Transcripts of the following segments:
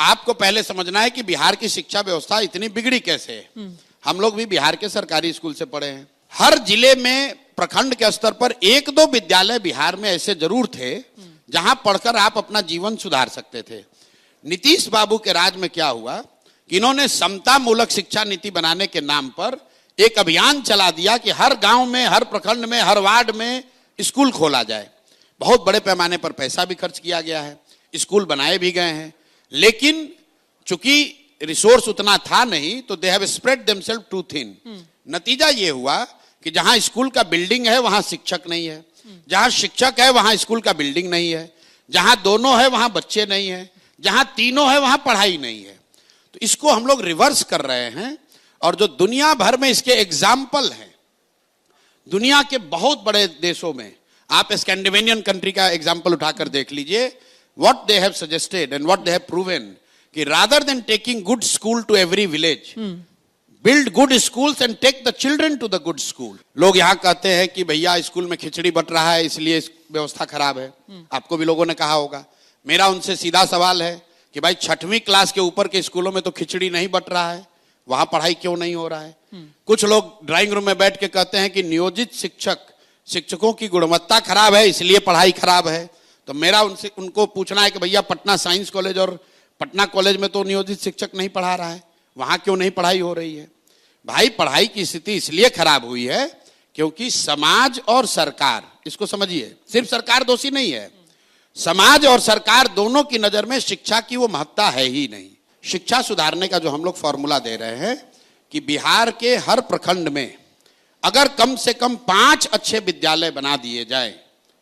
आपको पहले समझना है कि बिहार की शिक्षा व्यवस्था इतनी बिगड़ी कैसे है। हम लोग भी बिहार के सरकारी स्कूल से पढ़े हैं। हर जिले में प्रखंड के स्तर पर एक दो विद्यालय बिहार में ऐसे जरूर थे जहां पढ़कर आप अपना जीवन सुधार सकते थे। नीतीश बाबू के राज में क्या हुआ कि इन्होंने समता मूलक शिक्षा नीति बनाने के नाम पर एक अभियान चला दिया कि हर गांव में, हर प्रखंड में, हर वार्ड में स्कूल खोला जाए। बहुत बड़े पैमाने पर पैसा भी खर्च किया गया है, स्कूल बनाए भी गए हैं, लेकिन चूंकि रिसोर्स उतना था नहीं तो they have spread themselves too thin. नतीजा ये हुआ कि जहां स्कूल का बिल्डिंग है वहां शिक्षक नहीं है, जहां शिक्षक है वहां स्कूल का बिल्डिंग नहीं है, जहां दोनों है वहां बच्चे नहीं है, जहां तीनों है वहां पढ़ाई नहीं है। तो इसको हम लोग रिवर्स कर रहे हैं और जो दुनिया भर में इसके एग्जाम्पल हैं, दुनिया के बहुत बड़े देशों में आप स्कैंडिनेवियन कंट्री का एग्जाम्पल उठाकर देख लीजिए, what they have suggested and what they have proven कि rather than taking good school to every village, build good schools and take the children to the good school. लोग यहाँ कहते हैं कि भैया स्कूल में खिचड़ी बट रहा है इसलिए व्यवस्था खराब है। आपको भी लोगों ने कहा होगा। मेरा उनसे सीधा सवाल है कि भाई 6वीं क्लास के ऊपर के स्कूलों में तो खिचड़ी नहीं बट रहा है, वहां पढ़ाई क्यों नहीं हो रहा है? कुछ लोग ड्राइंग रूम में बैठ के कहते हैं कि नियोजित शिक्षकों की गुणवत्ता खराब है इसलिए पढ़ाई खराब है। तो मेरा उनको पूछना है कि भैया पटना साइंस कॉलेज और पटना कॉलेज में तो नियोजित शिक्षक नहीं पढ़ा रहा है, वहां क्यों नहीं पढ़ाई हो रही है? भाई पढ़ाई की स्थिति इसलिए खराब हुई है क्योंकि समाज और सरकार, इसको समझिए, सिर्फ सरकार दोषी नहीं है, समाज और सरकार दोनों की नजर में शिक्षा की वो महत्ता है ही नहीं। शिक्षा सुधारने का जो हम लोग फॉर्मूला दे रहे हैं कि बिहार के हर प्रखंड में अगर कम से कम 5 अच्छे विद्यालय बना दिए जाए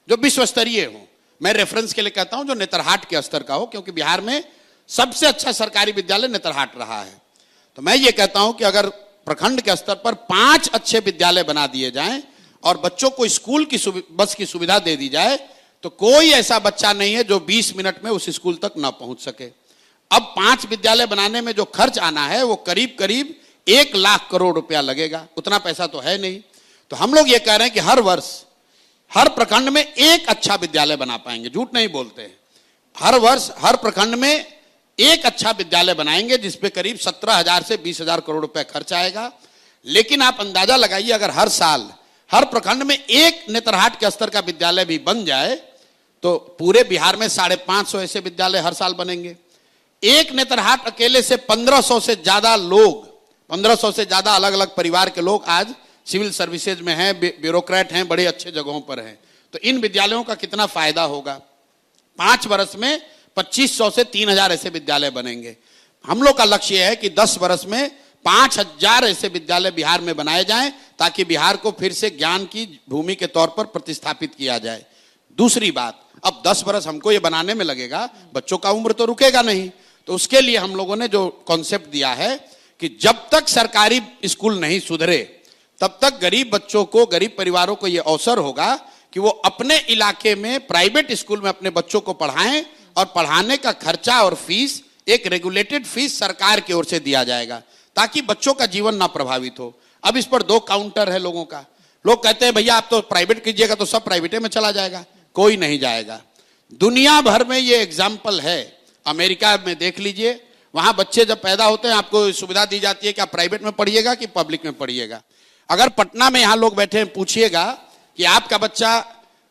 जो विश्व स्तरीय हो। मैं रेफरेंस के लिए कहता हूं जो नेतरहाट के स्तर का हो, क्योंकि बिहार में सबसे अच्छा सरकारी विद्यालय नेतरहाट रहा है। तो मैं ये कहता हूं कि अगर प्रखंड के स्तर पर 5 अच्छे विद्यालय बना दिए जाएं और बच्चों को स्कूल की बस की सुविधा दे दी जाए तो कोई ऐसा बच्चा नहीं है जो 20 मिनट में उस स्कूल तक ना पहुंच सके। अब 5 विद्यालय बनाने में जो खर्च आना है वो करीब करीब 1 लाख करोड़ रुपया लगेगा। उतना पैसा तो है नहीं। तो हम लोग ये कह रहे हैं कि हर वर्ष हर प्रखंड में एक अच्छा विद्यालय बना पाएंगे, झूठ नहीं बोलते हैं। हर वर्ष हर प्रखंड में एक अच्छा विद्यालय बनाएंगे जिसपे करीब 17,000 से 20,000 करोड़ रुपए खर्च आएगा। लेकिन आप अंदाजा लगाइए, अगर हर साल हर प्रखंड में एक नेतरहाट के स्तर का विद्यालय भी बन जाए तो पूरे बिहार में 550 ऐसे विद्यालय हर साल बनेंगे। एक नेतरहाट अकेले से 1500 से ज्यादा लोग, 1500 से ज्यादा अलग अलग परिवार के लोग आज सिविल सर्विसेज में हैं, ब्यूरोक्रेट हैं, बड़े अच्छे जगहों पर हैं। तो इन विद्यालयों का कितना फायदा होगा? 5 वर्ष में 2500 से 3000 ऐसे विद्यालय बनेंगे। हम लोग का लक्ष्य है कि 10 वर्ष में 5000 ऐसे विद्यालय बिहार में बनाए जाएं ताकि बिहार को फिर से ज्ञान की भूमि के तौर पर प्रतिस्थापित किया जाए। दूसरी बात, अब 10 वर्ष हमको ये बनाने में लगेगा, बच्चों का उम्र तो रुकेगा नहीं। तो उसके लिए हम लोगों ने जो कॉन्सेप्ट दिया है कि जब तक सरकारी स्कूल नहीं सुधरे तब तक गरीब बच्चों को, गरीब परिवारों को यह अवसर होगा कि वो अपने इलाके में प्राइवेट स्कूल में अपने बच्चों को पढ़ाएं और पढ़ाने का खर्चा और फीस एक रेगुलेटेड फीस सरकार की ओर से दिया जाएगा ताकि बच्चों का जीवन ना प्रभावित हो। अब इस पर 2 काउंटर है लोगों का। लोग कहते हैं भैया आप तो प्राइवेट कीजिएगा तो सब प्राइवेटे में चला जाएगा। कोई नहीं जाएगा। दुनिया भर में ये एग्जाम्पल है। अमेरिका में देख लीजिए, वहां बच्चे जब पैदा होते हैं आपको सुविधा दी जाती है कि आप प्राइवेट में पढ़िएगा कि पब्लिक में पढ़िएगा। अगर पटना में यहां लोग बैठे हैं, पूछिएगा कि आपका बच्चा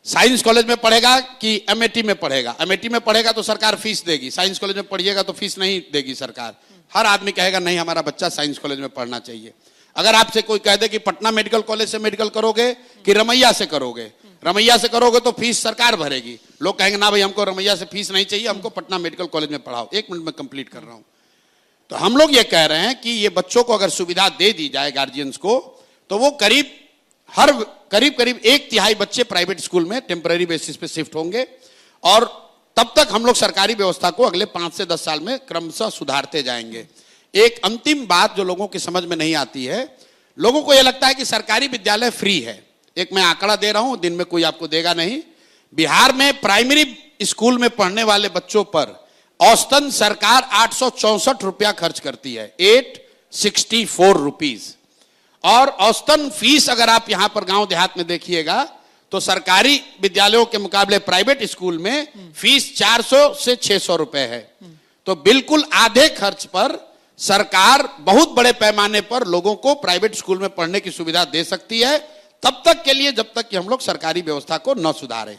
साइंस कॉलेज में पढ़ेगा कि एमएटी में पढ़ेगा। एमएटी में पढ़ेगा तो सरकार फीस देगी, साइंस कॉलेज में पढ़िएगा तो फीस नहीं देगी सरकार। हर आदमी कहेगा नहीं हमारा बच्चा साइंस कॉलेज में पढ़ना चाहिए। अगर आपसे कोई कह दे कि पटना मेडिकल कॉलेज से मेडिकल करोगे कि रमैया से करोगे, रमैया से करोगे तो फीस सरकार भरेगी। लोग कहेंगे ना भाई हमको रमैया से फीस नहीं चाहिए, हमको पटना मेडिकल कॉलेज में पढ़ाओ। 1 मिनट में कंप्लीट कर रहा हूं। तो हम लोग ये कह रहे हैं कि ये बच्चों को अगर सुविधा दे दी जाए गार्जियंस को तो वो करीब 1/3 बच्चे प्राइवेट स्कूल में टेम्पररी बेसिस पे शिफ्ट होंगे और तब तक हम लोग सरकारी व्यवस्था को अगले 5 से 10 साल में क्रमशः सुधारते जाएंगे। एक अंतिम बात जो लोगों की समझ में नहीं आती है, लोगों को यह लगता है कि सरकारी विद्यालय फ्री है। एक मैं आंकड़ा दे रहा हूं, दिन में कोई आपको देगा नहीं। बिहार में प्राइमरी स्कूल में पढ़ने वाले बच्चों पर औसतन सरकार 864 रुपया खर्च करती है, 864 रुपीज। और औसतन फीस अगर आप यहां पर गांव देहात में देखिएगा तो सरकारी विद्यालयों के मुकाबले प्राइवेट स्कूल में फीस 400 से 600 रुपए है। तो बिल्कुल आधे खर्च पर सरकार बहुत बड़े पैमाने पर लोगों को प्राइवेट स्कूल में पढ़ने की सुविधा दे सकती है, तब तक के लिए जब तक कि हम लोग सरकारी व्यवस्था को न सुधारें।